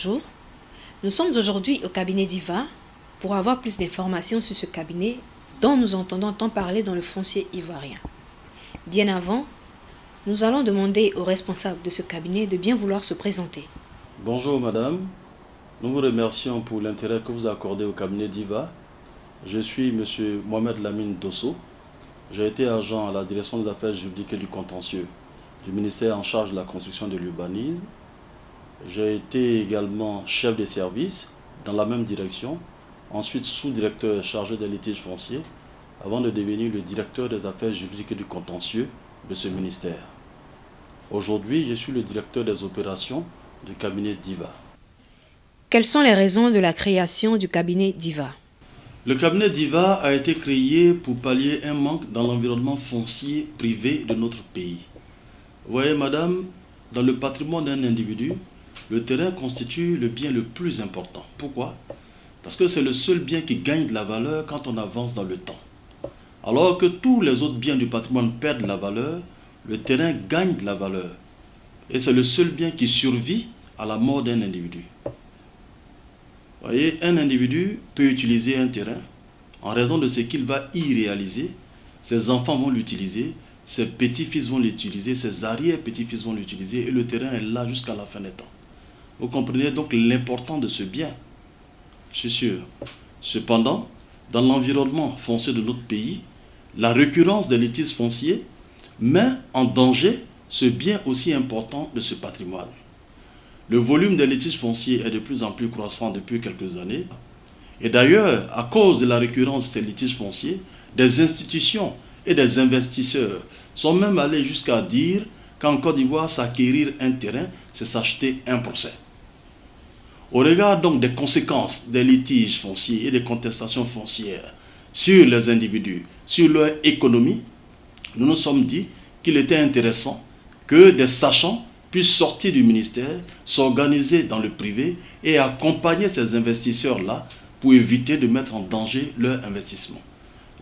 bonjour. Nous sommes aujourd'hui au cabinet d'Iva pour avoir plus d'informations sur ce cabinet dont nous entendons tant parler dans le foncier ivoirien. Bien avant, nous allons demander aux responsables de ce cabinet de bien vouloir se présenter. Bonjour madame, nous vous remercions pour l'intérêt que vous accordez au cabinet d'Iva. Je suis M. Mohamed Lamine Dosso. J'ai été agent à la direction des affaires juridiques et du contentieux du ministère en charge de la construction et de l'urbanisme. J'ai été également chef de service dans la même direction, ensuite sous-directeur chargé des litiges fonciers, avant de devenir le directeur des affaires juridiques et du contentieux de ce ministère. Aujourd'hui, je suis le directeur des opérations du cabinet d'Iva. Quelles sont les raisons de la création du cabinet d'Iva? Le cabinet d'Iva a été créé pour pallier un manque dans l'environnement foncier privé de notre pays. Vous voyez madame, dans le patrimoine d'un individu, le terrain constitue le bien le plus important. Pourquoi? Parce que c'est le seul bien qui gagne de la valeur quand on avance dans le temps. Alors que tous les autres biens du patrimoine perdent de la valeur, le terrain gagne de la valeur. Et c'est le seul bien qui survit à la mort d'un individu. Vous voyez, un individu peut utiliser un terrain en raison de ce qu'il va y réaliser. Ses enfants vont l'utiliser, ses petits-fils vont l'utiliser, ses arrière-petits-fils vont l'utiliser et le terrain est là jusqu'à la fin des temps. Vous comprenez donc l'importance de ce bien. Je suis sûr. Cependant, dans l'environnement foncier de notre pays, la récurrence des litiges fonciers met en danger ce bien aussi important de ce patrimoine. Le volume des litiges fonciers est de plus en plus croissant depuis quelques années. Et d'ailleurs, à cause de la récurrence de ces litiges fonciers, des institutions et des investisseurs sont même allés jusqu'à dire qu'en Côte d'Ivoire, s'acquérir un terrain, c'est s'acheter un procès. Au regard donc des conséquences des litiges fonciers et des contestations foncières sur les individus, sur leur économie, nous nous sommes dit qu'il était intéressant que des sachants puissent sortir du ministère, s'organiser dans le privé et accompagner ces investisseurs-là pour éviter de mettre en danger leur investissement.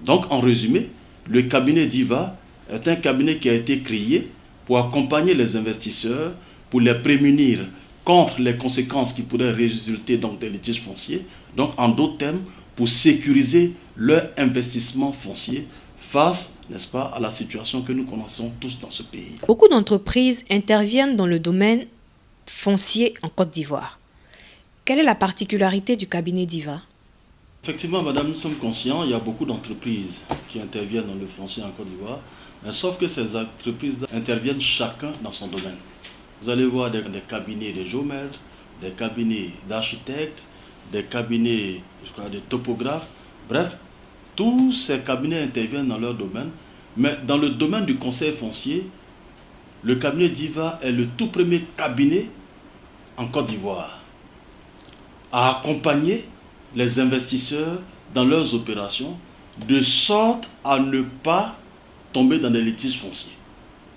Donc en résumé, le cabinet d'Iva est un cabinet qui a été créé pour accompagner les investisseurs, pour les prémunir contre les conséquences qui pourraient résulter donc des litiges fonciers, donc en d'autres termes, pour sécuriser leur investissement foncier face, n'est-ce pas, à la situation que nous connaissons tous dans ce pays. Beaucoup d'entreprises interviennent dans le domaine foncier en Côte d'Ivoire. Quelle est la particularité du cabinet d'Iva? Effectivement, madame, nous sommes conscients, il y a beaucoup d'entreprises qui interviennent dans le foncier en Côte d'Ivoire, mais sauf que ces entreprises interviennent chacun dans son domaine. Vous allez voir des cabinets de géomètres, des cabinets d'architectes, des cabinets, de topographes, bref, tous ces cabinets interviennent dans leur domaine, mais dans le domaine du conseil foncier, le cabinet d'Iva est le tout premier cabinet en Côte d'Ivoire à accompagner les investisseurs dans leurs opérations de sorte à ne pas tomber dans des litiges fonciers.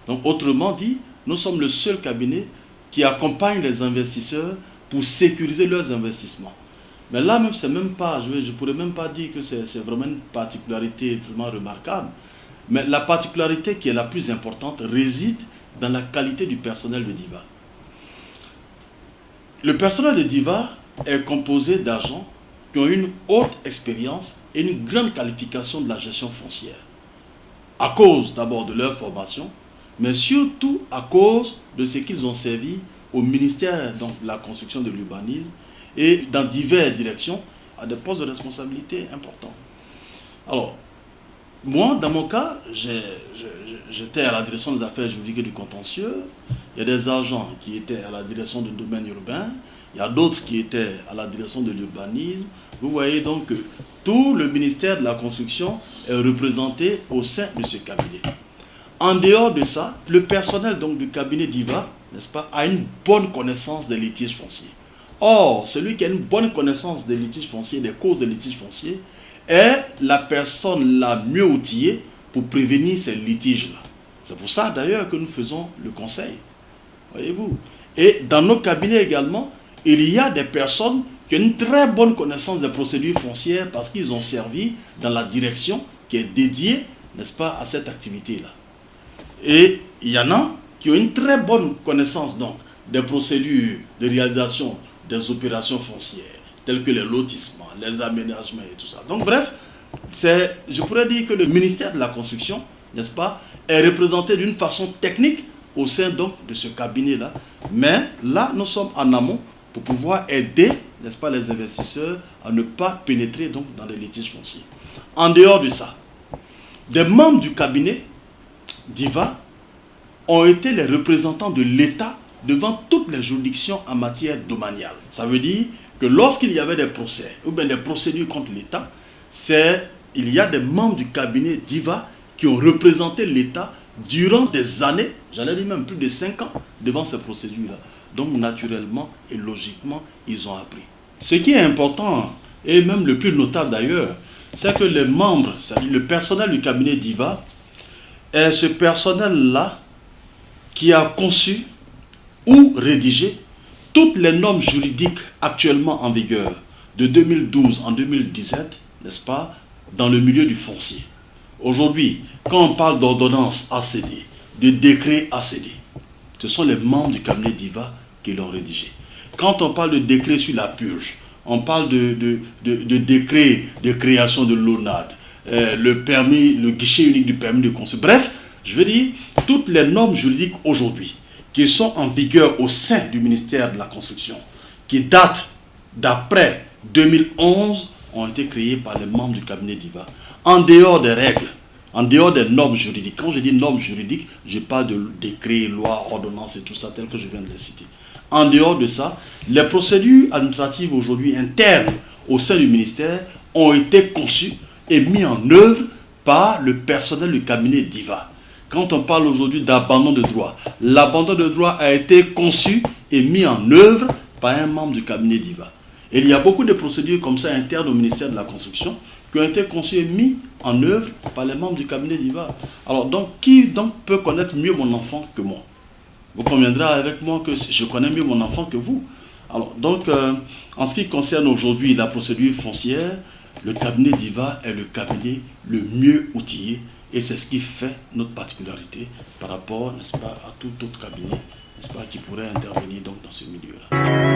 Donc autrement dit, nous sommes le seul cabinet qui accompagne les investisseurs pour sécuriser leurs investissements. Mais là même, c'est même pas, je ne pourrais même pas dire que c'est vraiment une particularité vraiment remarquable. Mais la particularité qui est la plus importante réside dans la qualité du personnel de DIVA. Le personnel de DIVA est composé d'agents qui ont une haute expérience et une grande qualification de la gestion foncière. À cause d'abord de leur formation, mais surtout à cause de ce qu'ils ont servi au ministère donc, de la construction de l'urbanisme et dans diverses directions à des postes de responsabilité importants. Alors, moi, dans mon cas, j'étais à la direction des affaires juridiques et du contentieux. Il y a des agents qui étaient à la direction du domaine urbain. Il y a d'autres qui étaient à la direction de l'urbanisme. Vous voyez donc que tout le ministère de la construction est représenté au sein de ce cabinet. En dehors de ça, le personnel donc, du cabinet d'Iva, n'est-ce pas, a une bonne connaissance des litiges fonciers. Or, celui qui a une bonne connaissance des litiges fonciers, des causes des litiges fonciers, est la personne la mieux outillée pour prévenir ces litiges-là. C'est pour ça d'ailleurs que nous faisons le conseil. Voyez-vous. Et dans nos cabinets également, il y a des personnes qui ont une très bonne connaissance des procédures foncières parce qu'ils ont servi dans la direction qui est dédiée, n'est-ce pas, à cette activité-là. Et il y en a qui ont une très bonne connaissance donc des procédures de réalisation des opérations foncières, telles que les lotissements, les aménagements et tout ça. Donc bref, je pourrais dire que le ministère de la Construction, n'est-ce pas, est représenté d'une façon technique au sein donc de ce cabinet-là. Mais là, nous sommes en amont pour pouvoir aider, n'est-ce pas, les investisseurs à ne pas pénétrer donc dans les litiges fonciers. En dehors de ça, des membres du cabinet d'IVA ont été les représentants de l'État devant toutes les juridictions en matière domaniale. Ça veut dire que lorsqu'il y avait des procès ou bien des procédures contre l'État, il y a des membres du cabinet d'IVA qui ont représenté l'État durant des années, j'allais dire même plus de 5 ans, devant ces procédures-là. Donc naturellement et logiquement, ils ont appris. Ce qui est important, et même le plus notable d'ailleurs, c'est que les membres, c'est-à-dire le personnel du cabinet d'IVA, est ce personnel-là qui a conçu ou rédigé toutes les normes juridiques actuellement en vigueur de 2012 en 2017, n'est-ce pas, dans le milieu du foncier. Aujourd'hui, quand on parle d'ordonnance ACD, de décret ACD, ce sont les membres du cabinet d'IVA qui l'ont rédigé. Quand on parle de décret sur la purge, on parle de décret de création de l'ONAD, le guichet unique du permis de construire. Bref, je veux dire, toutes les normes juridiques aujourd'hui qui sont en vigueur au sein du ministère de la Construction, qui datent d'après 2011, ont été créées par les membres du cabinet d'IVA. En dehors des règles, en dehors des normes juridiques. Quand je dis normes juridiques, je parle de décrets, lois, ordonnances et tout ça, tel que je viens de les citer. En dehors de ça, les procédures administratives aujourd'hui internes au sein du ministère ont été conçues et mises en œuvre par le personnel du cabinet d'IVA. Quand on parle aujourd'hui d'abandon de droit, l'abandon de droit a été conçu et mis en œuvre par un membre du cabinet d'IVA. Et il y a beaucoup de procédures comme ça internes au ministère de la Construction qui ont été conçues et mises en œuvre par les membres du cabinet d'IVA. Alors donc, qui donc peut connaître mieux mon enfant que moi? Vous conviendrez avec moi que je connais mieux mon enfant que vous. Alors donc, en ce qui concerne aujourd'hui la procédure foncière, le cabinet d'IVA est le cabinet le mieux outillé et c'est ce qui fait notre particularité par rapport, n'est-ce pas, à tout autre cabinet, n'est-ce pas, qui pourrait intervenir donc dans ce milieu-là.